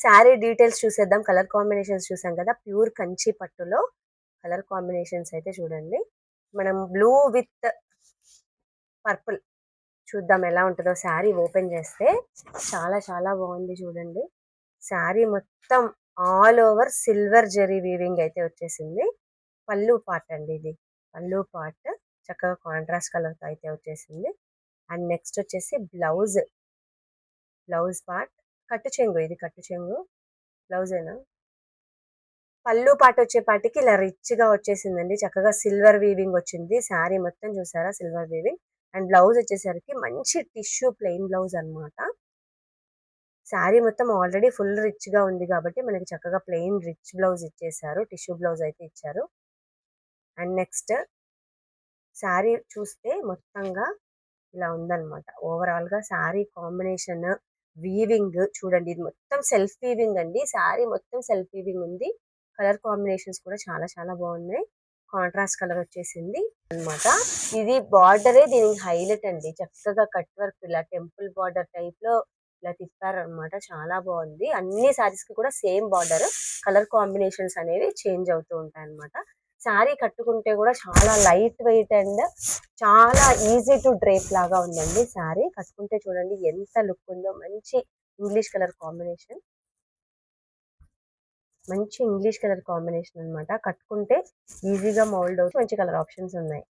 Sari details చూసేద్దాం. Colour combinations చూసాం కదా, ప్యూర్ కంచి పట్టులో కలర్ కాంబినేషన్స్ అయితే చూడండి. మనం బ్లూ విత్ పర్పుల్ చూద్దాం ఎలా ఉంటుందో. శారీ ఓపెన్ చేస్తే చాలా చాలా బాగుంది చూడండి. శారీ మొత్తం all over silver zari weaving అయితే వచ్చేసింది. పళ్ళు పార్ట్ అండి ఇది. పళ్ళు పార్ట్ చక్కగా కాంట్రాస్ట్ కలర్తో అయితే వచ్చేసింది. అండ్ నెక్స్ట్ వచ్చేసి బ్లౌజ్ పార్ట్ కట్టు చెంగు. ఇది కట్టు చెంగు బ్లౌజేనా. పళ్ళు పాటు వచ్చేపాటికి ఇలా రిచ్ గా వచ్చేసిందండి. చక్కగా సిల్వర్ వీవింగ్ వచ్చింది. శారీ మొత్తం చూసారా సిల్వర్ వీవింగ్. అండ్ బ్లౌజ్ వచ్చేసరికి మంచి టిష్యూ ప్లెయిన్ బ్లౌజ్ అన్నమాట. శారీ మొత్తం ఆల్రెడీ ఫుల్ రిచ్ గా ఉంది కాబట్టి మనకి చక్కగా ప్లెయిన్ రిచ్ బ్లౌజ్ ఇచ్చేసారు. టిష్యూ బ్లౌజ్ అయితే ఇచ్చారు. అండ్ నెక్స్ట్ శారీ చూస్తే మొత్తంగా ఇలా ఉందన్నమాట. ఓవరాల్ గా శారీ కాంబినేషన్ వీవింగ్ చూడండి. ఇది మొత్తం సెల్ఫ్ వీవింగ్ అండి. శారీ మొత్తం సెల్ఫ్ వీవింగ్ ఉంది. కలర్ కాంబినేషన్స్ కూడా చాలా చాలా బాగున్నాయి. కాంట్రాస్ట్ కలర్ వచ్చేసింది అన్నమాట. ఇది బార్డరే దీనికి హైలైట్ అండి. చక్కగా కట్ వర్క్ ఇలా టెంపుల్ బార్డర్ టైప్ లో ఇలా తిప్పారనమాట. చాలా బాగుంది. అన్ని శారీస్ కి కూడా సేమ్ బార్డర్. కలర్ కాంబినేషన్స్ అనేవి చేంజ్ అవుతూ ఉంటాయి అన్నమాట. శారీ కట్టుకుంటే కూడా చాలా లైట్ వెయిట్ అండ్ చాలా ఈజీ టు డ్రేప్ లాగా ఉందండి. శారీ కట్టుకుంటే చూడండి ఎంత లుక్ ఉందో. మంచి ఇంగ్లీష్ కలర్ కాంబినేషన్ అన్నమాట. కట్టుకుంటే ఈజీగా మోల్డ్ అవుతూ మంచి కలర్ ఆప్షన్స్ ఉన్నాయి.